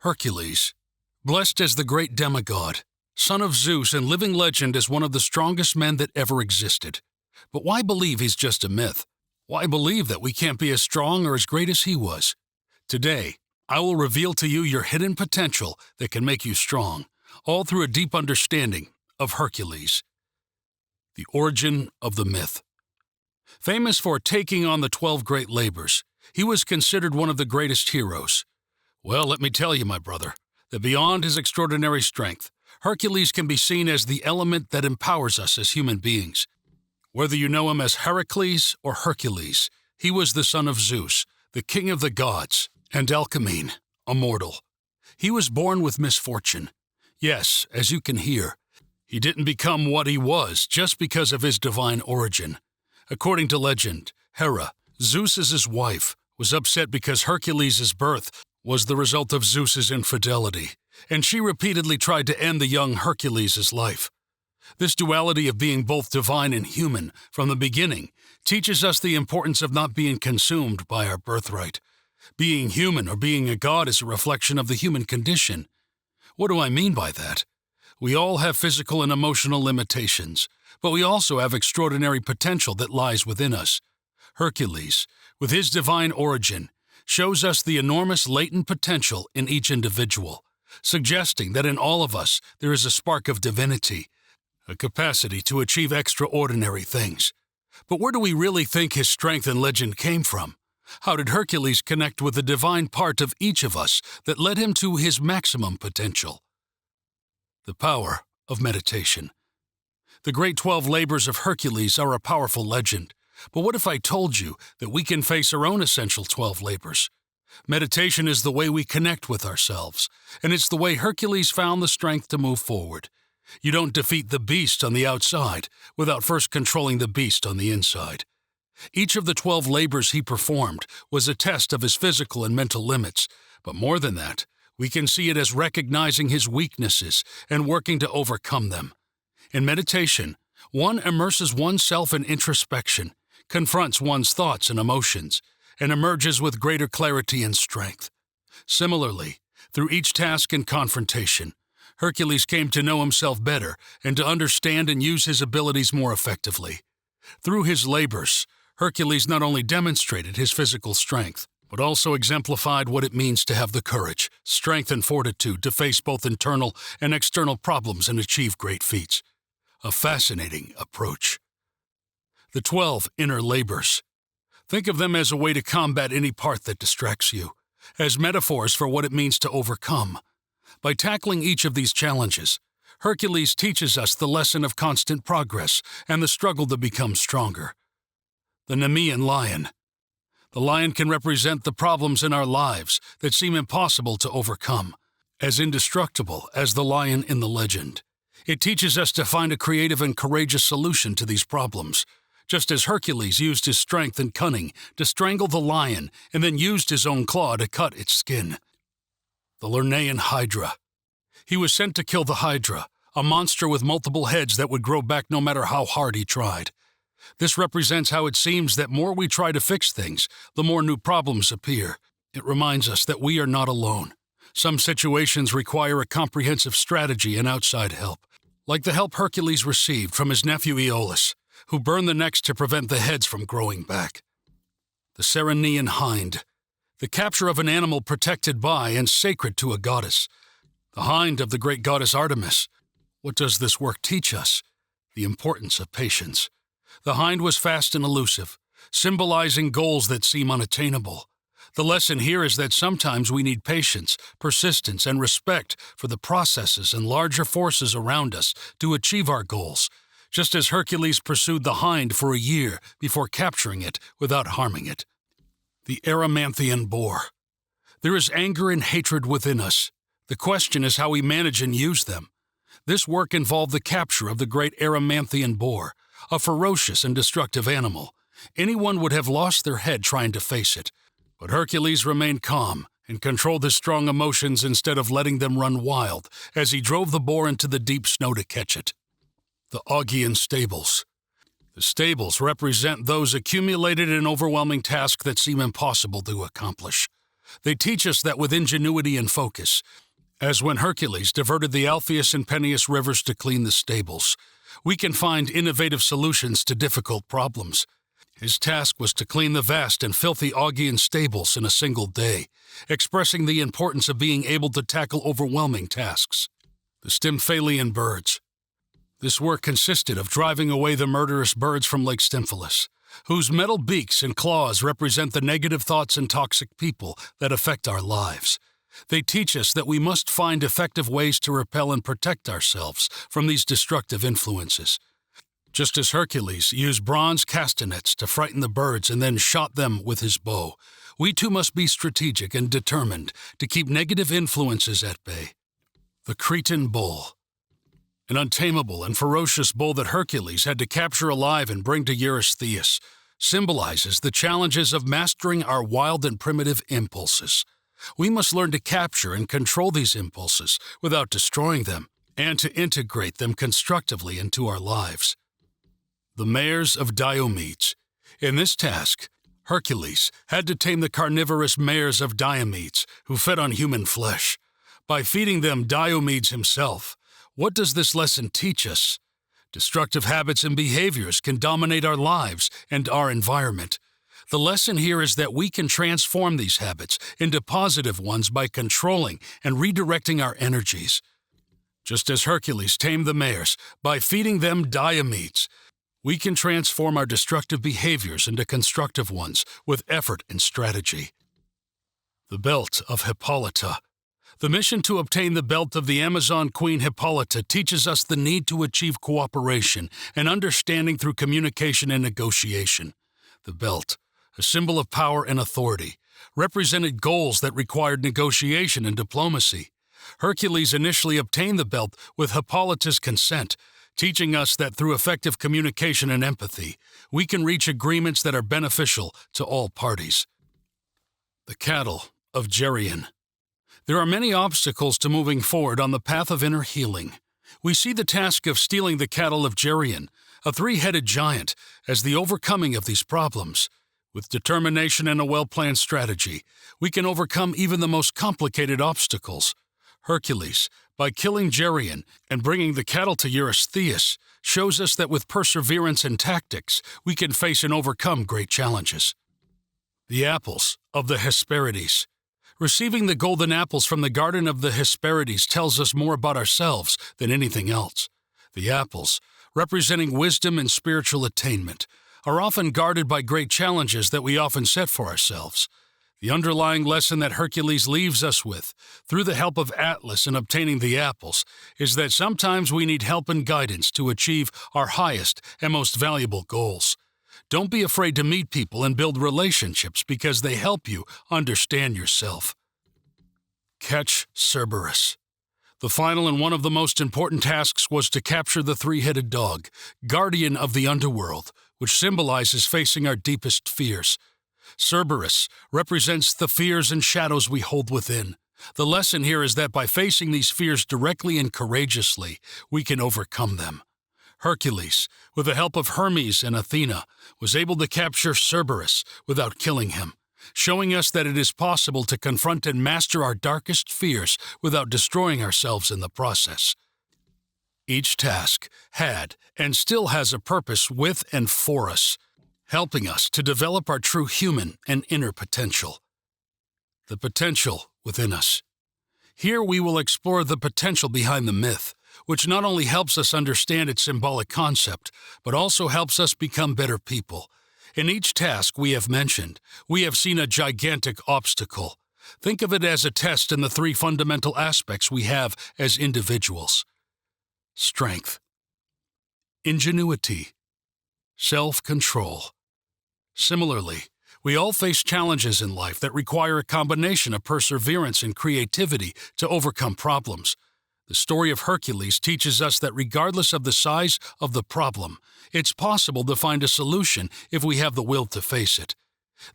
Hercules, blessed as the great demi-god, son of Zeus and living legend as one of the strongest men that ever existed. But why believe he's just a myth? Why believe that we can't be as strong or as great as he was? Today, I will reveal to you your hidden potential that can make you strong, all through a deep understanding of Hercules. The origin of the myth. Famous for taking on the 12 great labors, he was considered one of the greatest heroes. Well, let me tell you, my brother, that beyond his extraordinary strength, Hercules can be seen as the element that empowers us as human beings. Whether you know him as Heracles or Hercules, he was the son of Zeus, the king of the gods, and Alcmene, a mortal. He was born with misfortune. Yes, as you can hear, he didn't become what he was just because of his divine origin. According to legend, Hera, Zeus's wife, was upset because Hercules' birth was the result of Zeus's infidelity, and she repeatedly tried to end the young Hercules' life. This duality of being both divine and human from the beginning teaches us the importance of not being consumed by our birthright. Being human or being a god is a reflection of the human condition. What do I mean by that? We all have physical and emotional limitations, but we also have extraordinary potential that lies within us. Hercules, with his divine origin, shows us the enormous latent potential in each individual, suggesting that in all of us there is a spark of divinity, a capacity to achieve extraordinary things. But where do we really think his strength and legend came from? How did Hercules connect with the divine part of each of us that led him to his maximum potential? The power of meditation. The great 12 labors of Hercules are a powerful legend. But what if I told you that we can face our own essential 12 labors? Meditation is the way we connect with ourselves, and it's the way Hercules found the strength to move forward. You don't defeat the beast on the outside without first controlling the beast on the inside. Each of the 12 labors he performed was a test of his physical and mental limits, but more than that, we can see it as recognizing his weaknesses and working to overcome them. In meditation, one immerses oneself in introspection, confronts one's thoughts and emotions, and emerges with greater clarity and strength. Similarly, through each task and confrontation, Hercules came to know himself better and to understand and use his abilities more effectively. Through his labors, Hercules not only demonstrated his physical strength, but also exemplified what it means to have the courage, strength, and fortitude to face both internal and external problems and achieve great feats. A fascinating approach. The 12 inner labors. Think of them as a way to combat any part that distracts you, as metaphors for what it means to overcome. By tackling each of these challenges, Hercules teaches us the lesson of constant progress and the struggle to become stronger. The Nemean lion. The lion can represent the problems in our lives that seem impossible to overcome, as indestructible as the lion in the legend. It teaches us to find a creative and courageous solution to these problems, just as Hercules used his strength and cunning to strangle the lion and then used his own claw to cut its skin. The Lernaean Hydra. He was sent to kill the Hydra, a monster with multiple heads that would grow back no matter how hard he tried. This represents how it seems that more we try to fix things, the more new problems appear. It reminds us that we are not alone. Some situations require a comprehensive strategy and outside help, like the help Hercules received from his nephew Aeolus, who burned the necks to prevent the heads from growing back. The Ceryneian Hind. The capture of an animal protected by and sacred to a goddess. The hind of the great goddess Artemis. What does this work teach us? The importance of patience. The hind was fast and elusive, symbolizing goals that seem unattainable. The lesson here is that sometimes we need patience, persistence, and respect for the processes and larger forces around us to achieve our goals, just as Hercules pursued the hind for a year before capturing it without harming it. The Erymanthian boar. There is anger and hatred within us. The question is how we manage and use them. This work involved the capture of the great Erymanthian boar, a ferocious and destructive animal. Anyone would have lost their head trying to face it. But Hercules remained calm and controlled his strong emotions instead of letting them run wild as he drove the boar into the deep snow to catch it. The Augean stables. The stables represent those accumulated and overwhelming tasks that seem impossible to accomplish. They teach us that with ingenuity and focus, as when Hercules diverted the Alpheus and Peneus rivers to clean the stables, we can find innovative solutions to difficult problems. His task was to clean the vast and filthy Augean stables in a single day, expressing the importance of being able to tackle overwhelming tasks. The Stymphalian birds. This work consisted of driving away the murderous birds from Lake Stymphalus, whose metal beaks and claws represent the negative thoughts and toxic people that affect our lives. They teach us that we must find effective ways to repel and protect ourselves from these destructive influences. Just as Hercules used bronze castanets to frighten the birds and then shot them with his bow, we too must be strategic and determined to keep negative influences at bay. The Cretan bull. An untamable and ferocious bull that Hercules had to capture alive and bring to Eurystheus, symbolizes the challenges of mastering our wild and primitive impulses. We must learn to capture and control these impulses without destroying them, and to integrate them constructively into our lives. The mares of Diomedes. In this task, Hercules had to tame the carnivorous mares of Diomedes, who fed on human flesh. By feeding them Diomedes himself, what does this lesson teach us? Destructive habits and behaviors can dominate our lives and our environment. The lesson here is that we can transform these habits into positive ones by controlling and redirecting our energies. Just as Hercules tamed the mares by feeding them Diomedes, we can transform our destructive behaviors into constructive ones with effort and strategy. The Belt of Hippolyta. The mission to obtain the belt of the Amazon Queen Hippolyta teaches us the need to achieve cooperation and understanding through communication and negotiation. The belt, a symbol of power and authority, represented goals that required negotiation and diplomacy. Hercules initially obtained the belt with Hippolyta's consent, teaching us that through effective communication and empathy, we can reach agreements that are beneficial to all parties. The cattle of Geryon. There are many obstacles to moving forward on the path of inner healing. We see the task of stealing the cattle of Geryon, a three-headed giant, as the overcoming of these problems. With determination and a well-planned strategy, we can overcome even the most complicated obstacles. Hercules, by killing Geryon and bringing the cattle to Eurystheus, shows us that with perseverance and tactics, we can face and overcome great challenges. The apples of the Hesperides. Receiving the golden apples from the garden of the Hesperides tells us more about ourselves than anything else. The apples, representing wisdom and spiritual attainment, are often guarded by great challenges that we often set for ourselves. The underlying lesson that Hercules leaves us with, through the help of Atlas in obtaining the apples, is that sometimes we need help and guidance to achieve our highest and most valuable goals. Don't be afraid to meet people and build relationships because they help you understand yourself. Catch Cerberus. The final and one of the most important tasks was to capture the three-headed dog, guardian of the underworld, which symbolizes facing our deepest fears. Cerberus represents the fears and shadows we hold within. The lesson here is that by facing these fears directly and courageously, we can overcome them. Hercules, with the help of Hermes and Athena, was able to capture Cerberus without killing him, showing us that it is possible to confront and master our darkest fears without destroying ourselves in the process. Each task had and still has a purpose with and for us, helping us to develop our true human and inner potential. The potential within us. Here we will explore the potential behind the myth, which not only helps us understand its symbolic concept, but also helps us become better people. In each task we have mentioned, we have seen a gigantic obstacle. Think of it as a test in the three fundamental aspects we have as individuals. Strength, ingenuity, self-control. Similarly, we all face challenges in life that require a combination of perseverance and creativity to overcome problems. The story of Hercules teaches us that regardless of the size of the problem, it's possible to find a solution if we have the will to face it.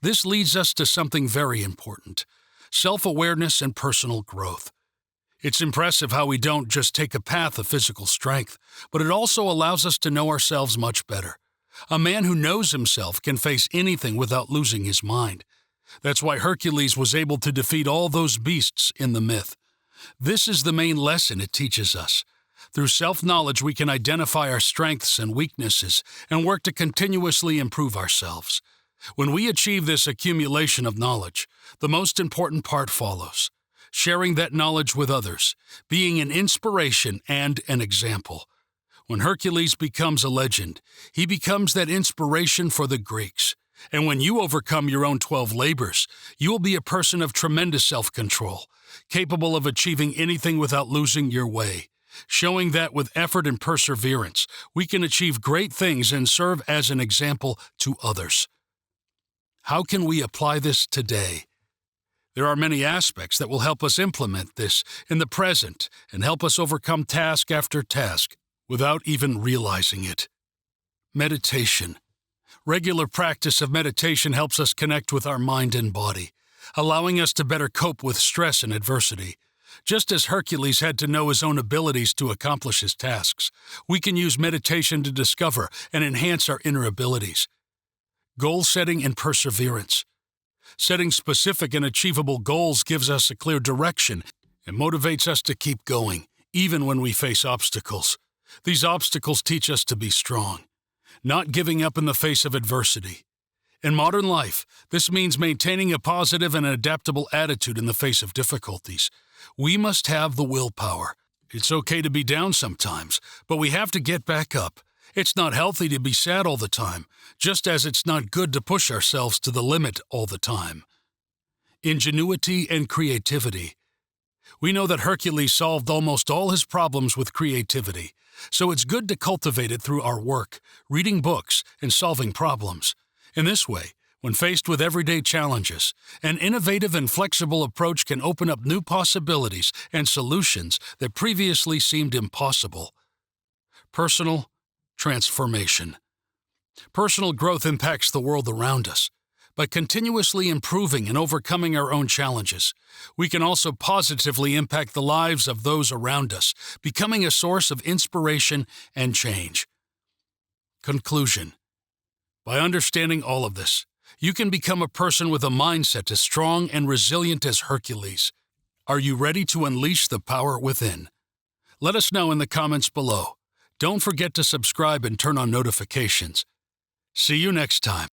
This leads us to something very important: self-awareness and personal growth. It's impressive how we don't just take a path of physical strength, but it also allows us to know ourselves much better. A man who knows himself can face anything without losing his mind. That's why Hercules was able to defeat all those beasts in the myth. This is the main lesson it teaches us. Through self-knowledge, we can identify our strengths and weaknesses and work to continuously improve ourselves. When we achieve this accumulation of knowledge, the most important part follows: sharing that knowledge with others, being an inspiration and an example. When Hercules becomes a legend, he becomes that inspiration for the Greeks. And when you overcome your own 12 labors, you will be a person of tremendous self-control, capable of achieving anything without losing your way, showing that with effort and perseverance, we can achieve great things and serve as an example to others. How can we apply this today? There are many aspects that will help us implement this in the present and help us overcome task after task without even realizing it. Meditation. Regular practice of meditation helps us connect with our mind and body, allowing us to better cope with stress and adversity. Just as Hercules had to know his own abilities to accomplish his tasks, we can use meditation to discover and enhance our inner abilities. Goal setting and perseverance. Setting specific and achievable goals gives us a clear direction and motivates us to keep going, even when we face obstacles. These obstacles teach us to be strong, not giving up in the face of adversity. In modern life, this means maintaining a positive and adaptable attitude in the face of difficulties. We must have the willpower. It's okay to be down sometimes, but we have to get back up. It's not healthy to be sad all the time, just as it's not good to push ourselves to the limit all the time. Ingenuity and creativity. We know that Hercules solved almost all his problems with creativity, so it's good to cultivate it through our work, reading books, and solving problems. In this way, when faced with everyday challenges, an innovative and flexible approach can open up new possibilities and solutions that previously seemed impossible. Personal transformation. Personal growth impacts the world around us. By continuously improving and overcoming our own challenges, we can also positively impact the lives of those around us, becoming a source of inspiration and change. Conclusion. By understanding all of this, you can become a person with a mindset as strong and resilient as Hercules. Are you ready to unleash the power within? Let us know in the comments below. Don't forget to subscribe and turn on notifications. See you next time.